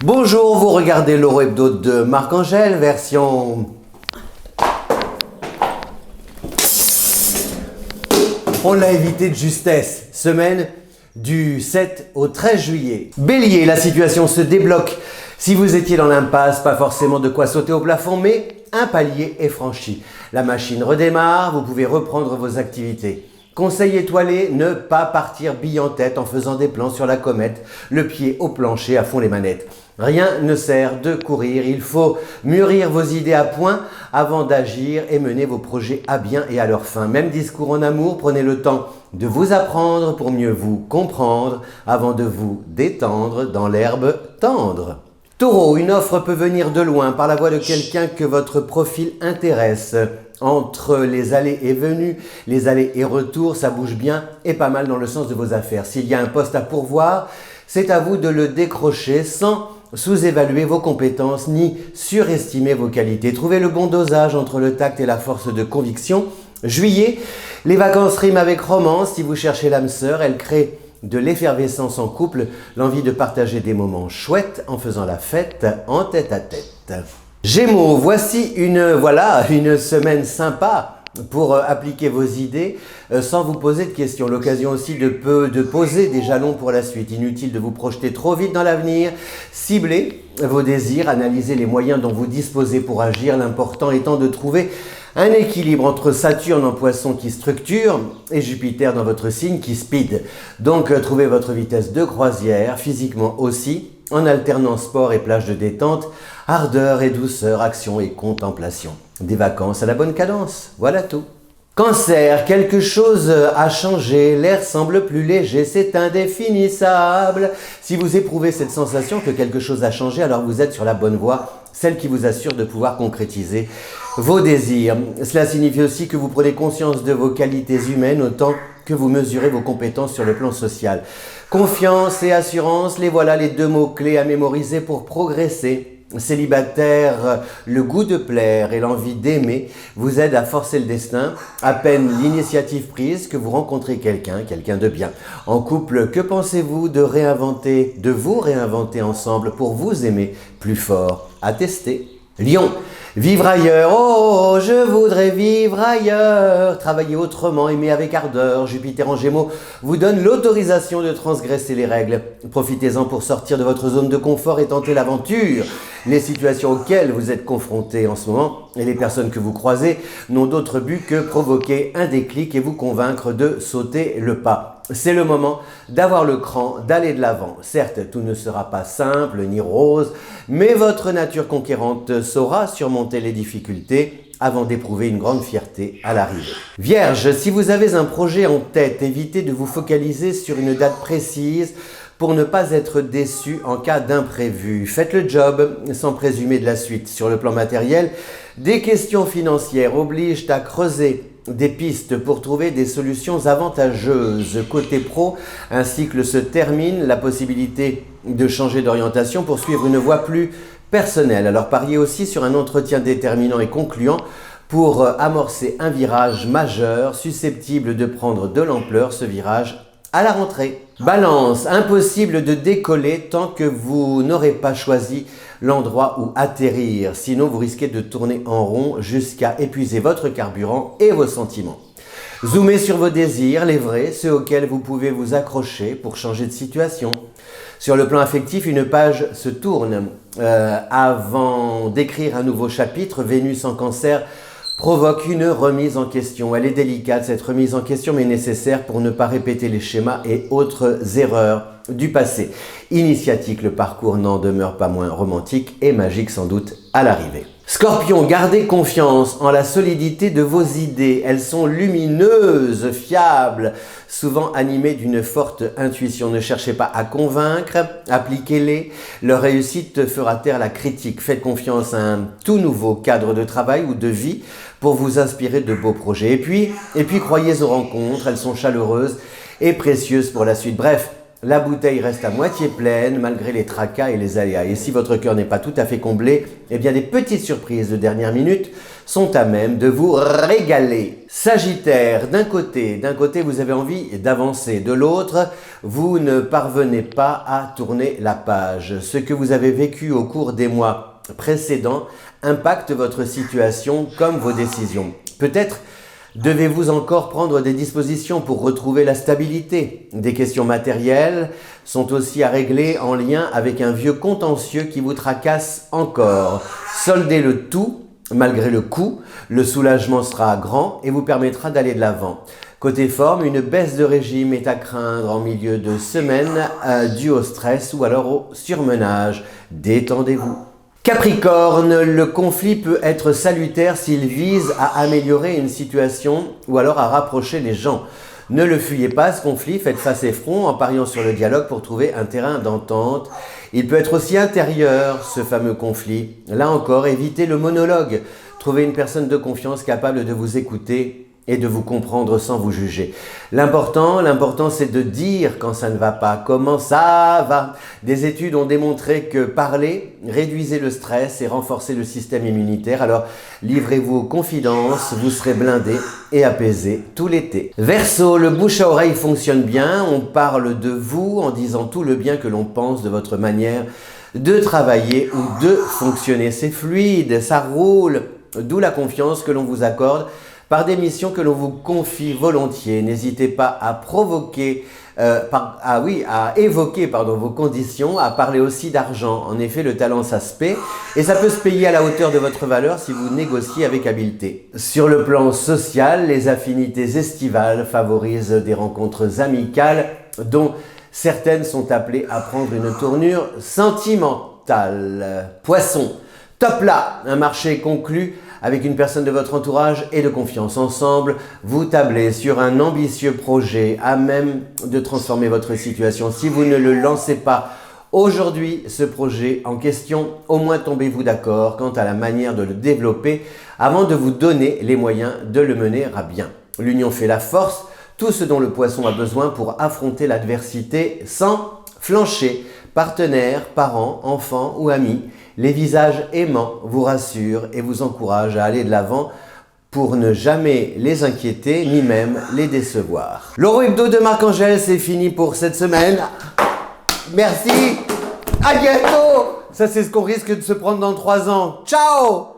Bonjour, vous regardez l'Euro Hebdo de Marc-Angèle, version... On l'a évité de justesse, semaine du 7 au 13 juillet. Bélier, la situation se débloque. Si vous étiez dans l'impasse, pas forcément de quoi sauter au plafond, mais un palier est franchi. La machine redémarre, vous pouvez reprendre vos activités. Conseil étoilé, ne pas partir bille en tête en faisant des plans sur la comète, le pied au plancher, à fond les manettes. Rien ne sert de courir, il faut mûrir vos idées à point avant d'agir et mener vos projets à bien et à leur fin. Même discours en amour, prenez le temps de vous apprendre pour mieux vous comprendre avant de vous détendre dans l'herbe tendre. Taureau, une offre peut venir de loin par la voix de quelqu'un que votre profil intéresse. Entre les allées et venues, les allées et retours, ça bouge bien et pas mal dans le sens de vos affaires. S'il y a un poste à pourvoir, c'est à vous de le décrocher sans sous-évaluer vos compétences ni surestimer vos qualités. Trouvez le bon dosage entre le tact et la force de conviction. Juillet, les vacances riment avec romance. Si vous cherchez l'âme sœur, elle crée de l'effervescence en couple, l'envie de partager des moments chouettes en faisant la fête en tête à tête. Gémeaux, voici une semaine sympa pour appliquer vos idées sans vous poser de questions. L'occasion aussi de poser des jalons pour la suite. Inutile de vous projeter trop vite dans l'avenir. Ciblez vos désirs, analysez les moyens dont vous disposez pour agir. L'important étant de trouver un équilibre entre Saturne en Poisson qui structure et Jupiter dans votre signe qui speed. Donc trouvez votre vitesse de croisière, physiquement aussi, en alternant sport et plage de détente, ardeur et douceur, action et contemplation. Des vacances à la bonne cadence, voilà tout. Cancer, quelque chose a changé, l'air semble plus léger, c'est indéfinissable. Si vous éprouvez cette sensation que quelque chose a changé, alors vous êtes sur la bonne voie, celle qui vous assure de pouvoir concrétiser vos désirs. Cela signifie aussi que vous prenez conscience de vos qualités humaines autant que vous mesurez vos compétences sur le plan social. Confiance et assurance, les voilà les deux mots-clés à mémoriser pour progresser. Célibataire, le goût de plaire et l'envie d'aimer vous aident à forcer le destin. À peine l'initiative prise que vous rencontrez quelqu'un de bien. En couple, que pensez-vous de vous réinventer ensemble pour vous aimer plus fort? À tester. Lion, vivre ailleurs, oh, je voudrais vivre ailleurs. Travailler autrement, aimer avec ardeur. Jupiter en Gémeaux vous donne l'autorisation de transgresser les règles. Profitez-en pour sortir de votre zone de confort et tenter l'aventure. Les situations auxquelles vous êtes confrontés en ce moment et les personnes que vous croisez n'ont d'autre but que provoquer un déclic et vous convaincre de sauter le pas. C'est le moment d'avoir le cran, d'aller de l'avant. Certes, tout ne sera pas simple ni rose, mais votre nature conquérante saura surmonter les difficultés avant d'éprouver une grande fierté à l'arrivée. Vierge, si vous avez un projet en tête, évitez de vous focaliser sur une date précise pour ne pas être déçu en cas d'imprévu. Faites le job sans présumer de la suite. Sur le plan matériel, des questions financières obligent à creuser des pistes pour trouver des solutions avantageuses. Côté pro, un cycle se termine, la possibilité de changer d'orientation pour suivre une voie plus personnelle. Alors pariez aussi sur un entretien déterminant et concluant pour amorcer un virage majeur susceptible de prendre de l'ampleur, ce virage à la rentrée. Balance, impossible de décoller tant que vous n'aurez pas choisi l'endroit où atterrir. Sinon, vous risquez de tourner en rond jusqu'à épuiser votre carburant et vos sentiments. Zoomez sur vos désirs, les vrais, ceux auxquels vous pouvez vous accrocher pour changer de situation. Sur le plan affectif, une page se tourne. Avant d'écrire un nouveau chapitre, Vénus en Cancer provoque une remise en question. Elle est délicate, cette remise en question, mais nécessaire pour ne pas répéter les schémas et autres erreurs du passé. Initiatique, le parcours n'en demeure pas moins romantique et magique sans doute à l'arrivée. Scorpion, gardez confiance en la solidité de vos idées. Elles sont lumineuses, fiables, souvent animées d'une forte intuition. Ne cherchez pas à convaincre, appliquez-les. Leur réussite fera taire la critique. Faites confiance à un tout nouveau cadre de travail ou de vie pour vous inspirer de beaux projets. Et puis croyez aux rencontres, elles sont chaleureuses et précieuses pour la suite. Bref, la bouteille reste à moitié pleine malgré les tracas et les aléas. Et si votre cœur n'est pas tout à fait comblé, eh bien des petites surprises de dernière minute sont à même de vous régaler. Sagittaire, d'un côté vous avez envie d'avancer, de l'autre, vous ne parvenez pas à tourner la page. Ce que vous avez vécu au cours des mois précédents impacte votre situation comme vos décisions. Peut-être devez-vous encore prendre des dispositions pour retrouver la stabilité. Des questions matérielles sont aussi à régler en lien avec un vieux contentieux qui vous tracasse encore. Soldez le tout, malgré le coût, le soulagement sera grand et vous permettra d'aller de l'avant. Côté forme, une baisse de régime est à craindre en milieu de semaine due au stress ou alors au surmenage. Détendez-vous. Capricorne, le conflit peut être salutaire s'il vise à améliorer une situation ou alors à rapprocher les gens. Ne le fuyez pas ce conflit, faites face et front en pariant sur le dialogue pour trouver un terrain d'entente. Il peut être aussi intérieur ce fameux conflit. Là encore, évitez le monologue. Trouvez une personne de confiance capable de vous écouter et de vous comprendre sans vous juger. L'important c'est de dire quand ça ne va pas, comment ça va. Des études ont démontré que parler réduisait le stress et renforçait le système immunitaire. Alors livrez-vous aux confidences, vous serez blindé et apaisé tout l'été. Verseau, le bouche à oreille fonctionne bien. On parle de vous en disant tout le bien que l'on pense de votre manière de travailler ou de fonctionner. C'est fluide, ça roule, d'où la confiance que l'on vous accorde par des missions que l'on vous confie volontiers. N'hésitez pas à évoquer vos conditions, à parler aussi d'argent. En effet, le talent, ça se paie et ça peut se payer à la hauteur de votre valeur si vous négociez avec habileté. Sur le plan social, les affinités estivales favorisent des rencontres amicales dont certaines sont appelées à prendre une tournure sentimentale. Poisson, top là, un marché conclu avec une personne de votre entourage et de confiance. Ensemble, vous tablez sur un ambitieux projet à même de transformer votre situation. Si vous ne le lancez pas aujourd'hui, ce projet en question, au moins tombez-vous d'accord quant à la manière de le développer avant de vous donner les moyens de le mener à bien. L'union fait la force, tout ce dont le poisson a besoin pour affronter l'adversité sans flancher. Partenaires, parents, enfants ou amis, les visages aimants vous rassurent et vous encouragent à aller de l'avant pour ne jamais les inquiéter ni même les décevoir. L'Horo Hebdo de Marc-Angèle, c'est fini pour cette semaine. Merci, à bientôt. Ça c'est ce qu'on risque de se prendre dans 3 ans. Ciao.